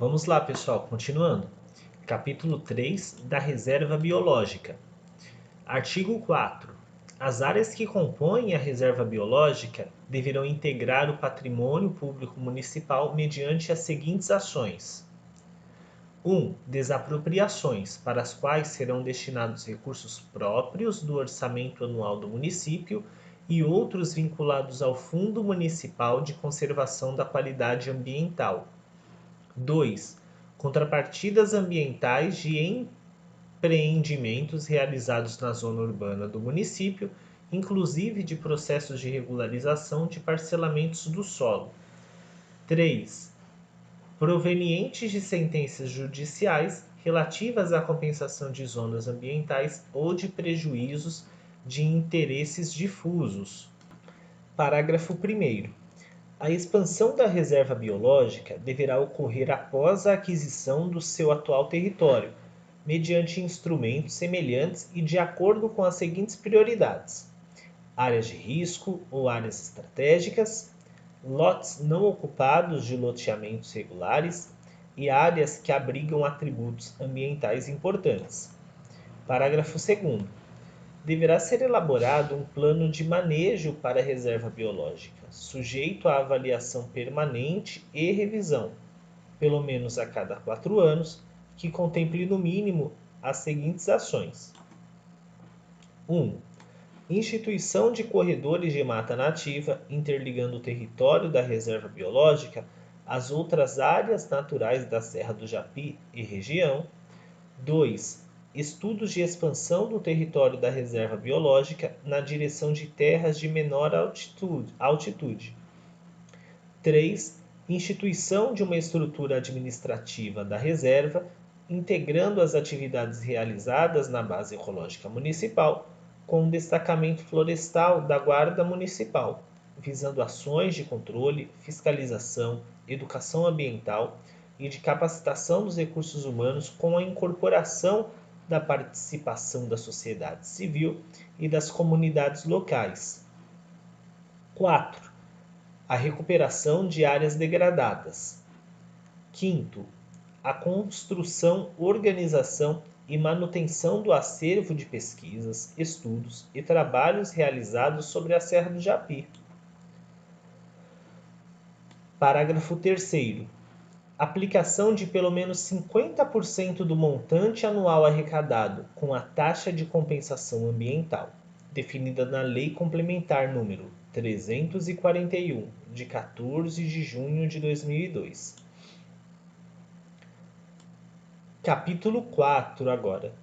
Vamos lá, pessoal, continuando. Capítulo 3 da Reserva Biológica. Artigo 4. As áreas que compõem a reserva biológica deverão integrar o patrimônio público municipal mediante as seguintes ações: 1. Desapropriações, para as quais serão destinados recursos próprios do orçamento anual do município e outros vinculados ao Fundo Municipal de Conservação da Qualidade Ambiental. 2. Contrapartidas ambientais de empreendimentos realizados na zona urbana do município, inclusive de processos de regularização de parcelamentos do solo. 3. Provenientes de sentenças judiciais relativas à compensação de zonas ambientais ou de prejuízos de interesses difusos. Parágrafo 1º. A expansão da reserva biológica deverá ocorrer após a aquisição do seu atual território, mediante instrumentos semelhantes e de acordo com as seguintes prioridades: áreas de risco ou áreas estratégicas, lotes não ocupados de loteamentos regulares e áreas que abrigam atributos ambientais importantes. Parágrafo 2º. Deverá ser elaborado um plano de manejo para a reserva biológica, sujeito à avaliação permanente e revisão, pelo menos a cada 4 anos, que contemple no mínimo as seguintes ações: 1. Instituição de corredores de mata nativa interligando o território da reserva biológica às outras áreas naturais da Serra do Japi e região. 2. Estudos de expansão do território da reserva biológica na direção de terras de menor altitude. 3. Instituição de uma estrutura administrativa da reserva, integrando as atividades realizadas na base ecológica municipal com o destacamento florestal da Guarda Municipal, visando ações de controle, fiscalização, educação ambiental e de capacitação dos recursos humanos com a incorporação da participação da sociedade civil e das comunidades locais. 4. A recuperação de áreas degradadas. 5. A construção, organização e manutenção do acervo de pesquisas, estudos e trabalhos realizados sobre a Serra do Japi. Parágrafo 3º. Aplicação de pelo menos 50% do montante anual arrecadado com a taxa de compensação ambiental, definida na Lei Complementar número 341, de 14 de junho de 2002. Capítulo 4 agora.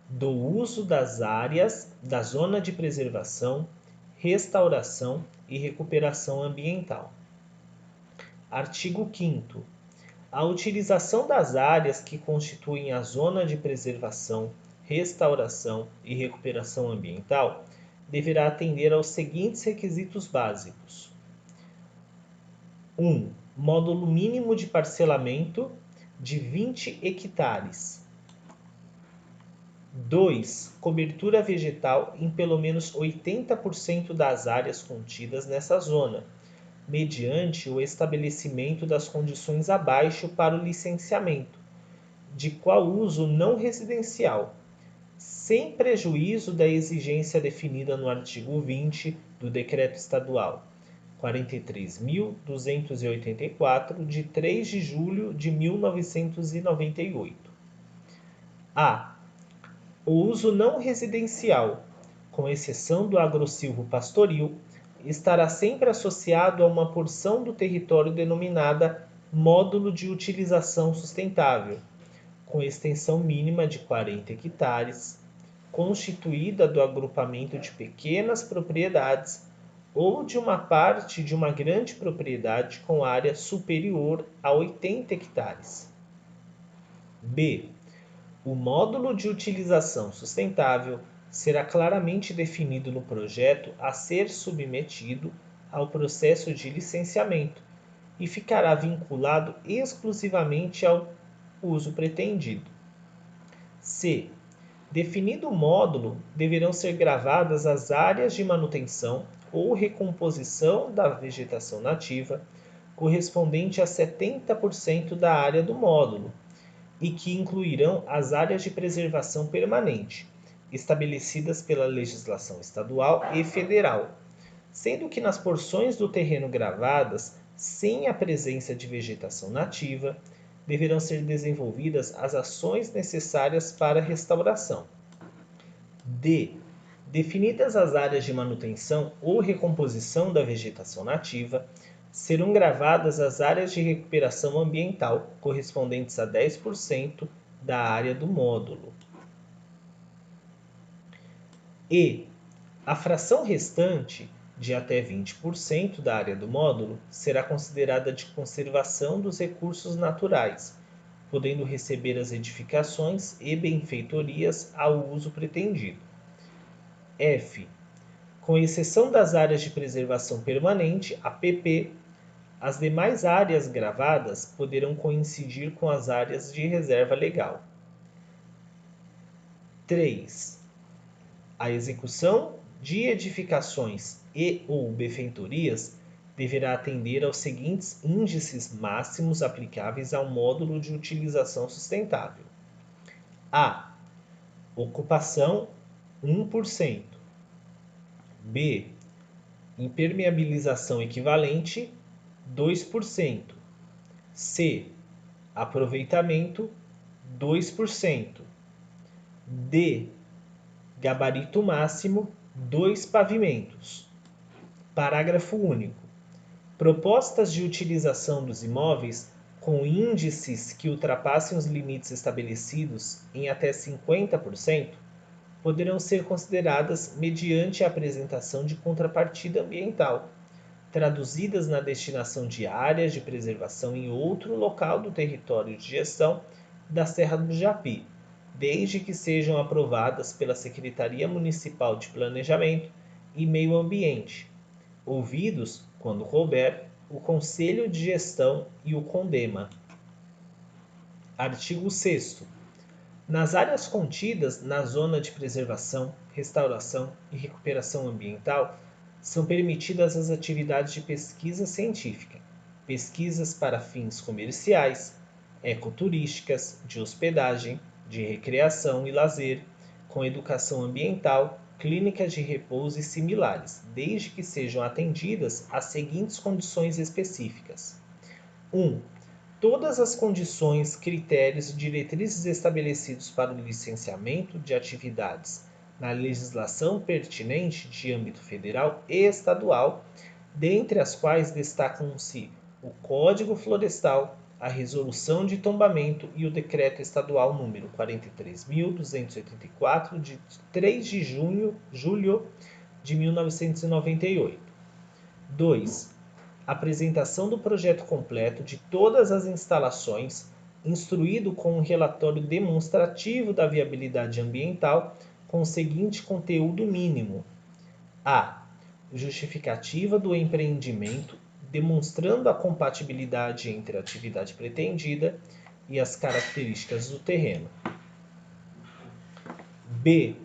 Do uso das áreas da Zona de Preservação, Restauração e Recuperação Ambiental. Artigo 5º. A utilização das áreas que constituem a Zona de Preservação, Restauração e Recuperação Ambiental deverá atender aos seguintes requisitos básicos: 1. Módulo mínimo de parcelamento de 20 hectares. 2. Cobertura vegetal em pelo menos 80% das áreas contidas nessa zona, mediante o estabelecimento das condições abaixo para o licenciamento, de qual uso não residencial, sem prejuízo da exigência definida no artigo 20 do Decreto Estadual 43.284, de 3 de julho de 1998. A. O uso não residencial, com exceção do agrosilvo pastoril, estará sempre associado a uma porção do território denominada Módulo de Utilização Sustentável, com extensão mínima de 40 hectares, constituída do agrupamento de pequenas propriedades ou de uma parte de uma grande propriedade com área superior a 80 hectares. B. O módulo de utilização sustentável será claramente definido no projeto a ser submetido ao processo de licenciamento e ficará vinculado exclusivamente ao uso pretendido. C. Definido o módulo, deverão ser gravadas as áreas de manutenção ou recomposição da vegetação nativa, correspondente a 70% da área do módulo, e que incluirão as áreas de preservação permanente, estabelecidas pela legislação estadual e federal, sendo que nas porções do terreno gravadas, sem a presença de vegetação nativa, deverão ser desenvolvidas as ações necessárias para a restauração. D. Definidas as áreas de manutenção ou recomposição da vegetação nativa, serão gravadas as áreas de recuperação ambiental, correspondentes a 10% da área do módulo. E a fração restante, de até 20% da área do módulo, será considerada de conservação dos recursos naturais, podendo receber as edificações e benfeitorias ao uso pretendido. F. Com exceção das áreas de preservação permanente, APP, as demais áreas gravadas poderão coincidir com as áreas de reserva legal. 3. A execução de edificações e/ou benfeitorias deverá atender aos seguintes índices máximos aplicáveis ao módulo de utilização sustentável. A. Ocupação 1%. B. Impermeabilização equivalente 2%. C. Aproveitamento 2%. D. Gabarito máximo 2 pavimentos. Parágrafo único. Propostas de utilização dos imóveis com índices que ultrapassem os limites estabelecidos em até 50% poderão ser consideradas mediante a apresentação de contrapartida ambiental, traduzidas na destinação de áreas de preservação em outro local do território de gestão da Serra do Japi, desde que sejam aprovadas pela Secretaria Municipal de Planejamento e Meio Ambiente, ouvidos, quando couber, o Conselho de Gestão e o CONDEMA. Artigo 6º. Nas áreas contidas na Zona de Preservação, Restauração e Recuperação Ambiental, são permitidas as atividades de pesquisa científica, pesquisas para fins comerciais, ecoturísticas, de hospedagem, de recreação e lazer, com educação ambiental, clínicas de repouso e similares, desde que sejam atendidas às seguintes condições específicas. 1. Todas as condições, critérios e diretrizes estabelecidos para o licenciamento de atividades na legislação pertinente de âmbito federal e estadual, dentre as quais destacam-se o Código Florestal, a Resolução de Tombamento e o Decreto Estadual número 43.284, de 3 de julho de 1998. 2. Apresentação do projeto completo de todas as instalações, instruído com um relatório demonstrativo da viabilidade ambiental com o seguinte conteúdo mínimo: a. Justificativa do empreendimento, demonstrando a compatibilidade entre a atividade pretendida e as características do terreno. B.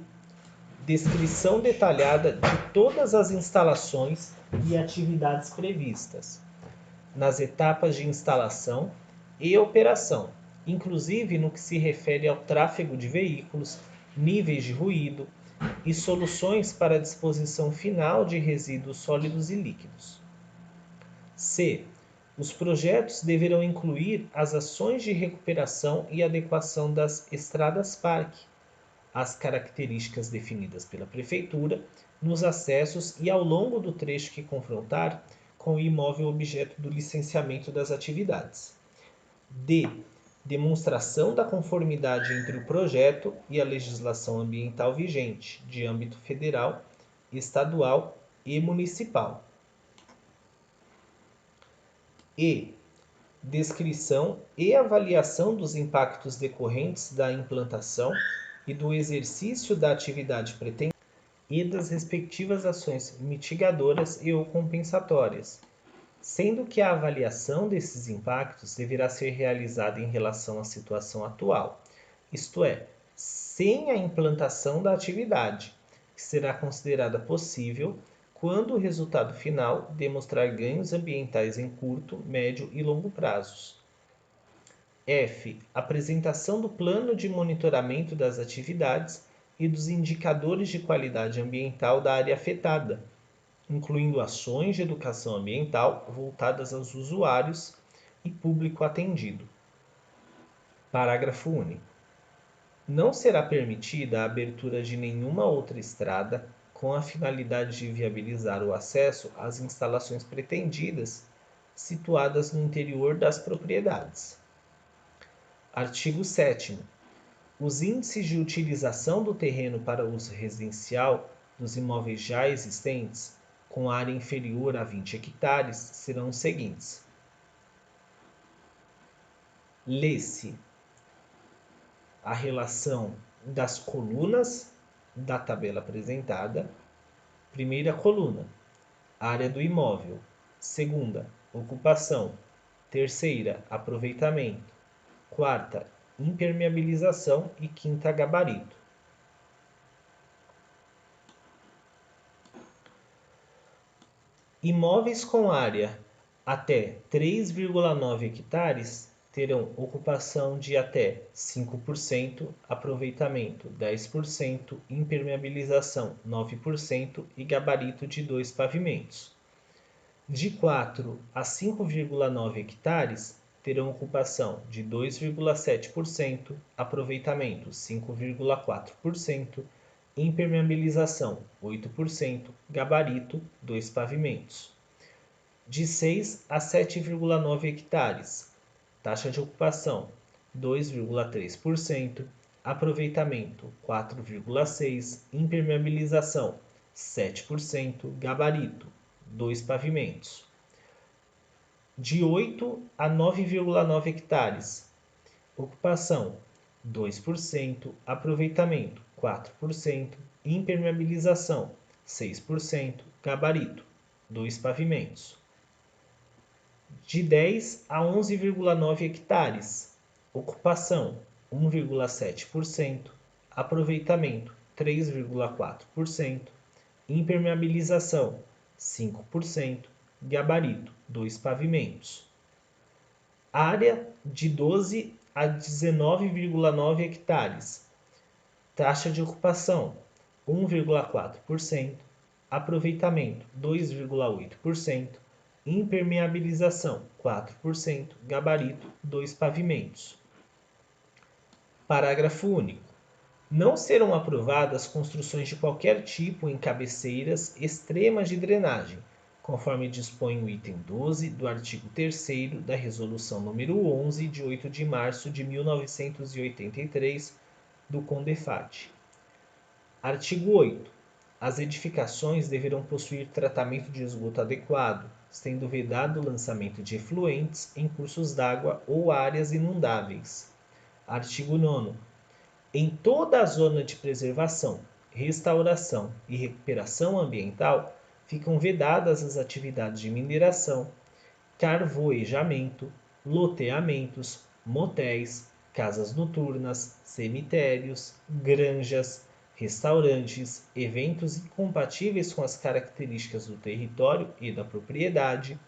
Descrição detalhada de todas as instalações e atividades previstas, nas etapas de instalação e operação, inclusive no que se refere ao tráfego de veículos, níveis de ruído e soluções para a disposição final de resíduos sólidos e líquidos. C. Os projetos deverão incluir as ações de recuperação e adequação das estradas-parque, as características definidas pela Prefeitura nos acessos e ao longo do trecho que confrontar com o imóvel objeto do licenciamento das atividades. D. Demonstração da conformidade entre o projeto e a legislação ambiental vigente, de âmbito federal, estadual e municipal. E. Descrição e avaliação dos impactos decorrentes da implantação e do exercício da atividade pretendida e das respectivas ações mitigadoras e ou compensatórias, sendo que a avaliação desses impactos deverá ser realizada em relação à situação atual, isto é, sem a implantação da atividade, que será considerada possível quando o resultado final demonstrar ganhos ambientais em curto, médio e longo prazos. F. Apresentação do plano de monitoramento das atividades e dos indicadores de qualidade ambiental da área afetada, incluindo ações de educação ambiental voltadas aos usuários e público atendido. Parágrafo único. Não será permitida a abertura de nenhuma outra estrada com a finalidade de viabilizar o acesso às instalações pretendidas situadas no interior das propriedades. Artigo 7º. Os índices de utilização do terreno para uso residencial dos imóveis já existentes, com área inferior a 20 hectares, serão os seguintes. Lê-se a relação das colunas da tabela apresentada. Primeira coluna, área do imóvel. Segunda, ocupação. Terceira, aproveitamento. Quarta, impermeabilização e quinta, gabarito. Imóveis com área até 3,9 hectares terão ocupação de até 5%, aproveitamento 10%, impermeabilização 9% e gabarito de 2 pavimentos. De 4 a 5,9 hectares terão ocupação de 2,7%, aproveitamento 5,4%, impermeabilização 8%, gabarito 2 pavimentos. De 6 a 7,9 hectares, taxa de ocupação 2,3%, aproveitamento 4,6%, impermeabilização 7%, gabarito 2 pavimentos. De 8 a 9,9 hectares, ocupação 2%, aproveitamento 4%, impermeabilização 6%, gabarito 2 pavimentos. De 10 a 11,9 hectares, ocupação 1,7%, aproveitamento 3,4%, impermeabilização 5%, gabarito 2 pavimentos. Área de 12 a 19,9 hectares, taxa de ocupação 1,4%, aproveitamento 2,8%, impermeabilização 4%, gabarito 2 pavimentos. Parágrafo único. Não serão aprovadas construções de qualquer tipo em cabeceiras extremas de drenagem, conforme dispõe o item 12 do artigo 3º da Resolução nº 11, de 8 de março de 1983, do CONDEFAT. Artigo 8. As edificações deverão possuir tratamento de esgoto adequado, sendo vedado o lançamento de efluentes em cursos d'água ou áreas inundáveis. Artigo 9. Em toda a zona de preservação, restauração e recuperação ambiental, ficam vedadas as atividades de mineração, carvoejamento, loteamentos, motéis, casas noturnas, cemitérios, granjas, restaurantes, eventos incompatíveis com as características do território e da propriedade,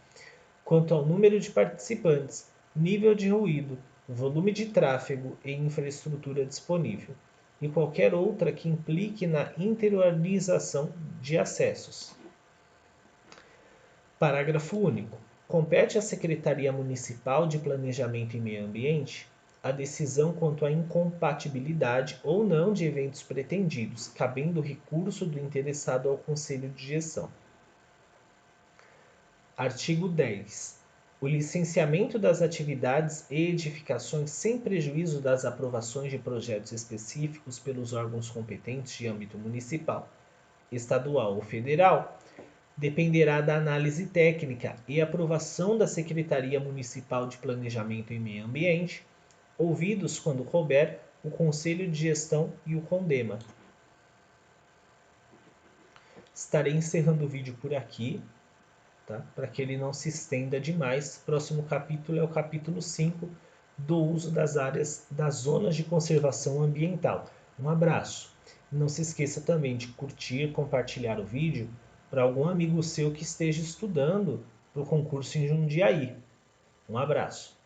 quanto ao número de participantes, nível de ruído, volume de tráfego e infraestrutura disponível, e qualquer outra que implique na interiorização de acessos. Parágrafo único. Compete à Secretaria Municipal de Planejamento e Meio Ambiente a decisão quanto à incompatibilidade ou não de eventos pretendidos, cabendo recurso do interessado ao Conselho de Gestão. Artigo 10. O licenciamento das atividades e edificações sem prejuízo das aprovações de projetos específicos pelos órgãos competentes de âmbito municipal, estadual ou federal, dependerá da análise técnica e aprovação da Secretaria Municipal de Planejamento e Meio Ambiente, ouvidos, quando couber, o Conselho de Gestão e o CONDEMA. Estarei encerrando o vídeo por aqui, tá? Para que ele não se estenda demais. Próximo capítulo é o capítulo 5, do uso das áreas das zonas de conservação ambiental. Um abraço. Não se esqueça também de curtir, compartilhar o vídeo para algum amigo seu que esteja estudando para o concurso em Jundiaí. Um abraço.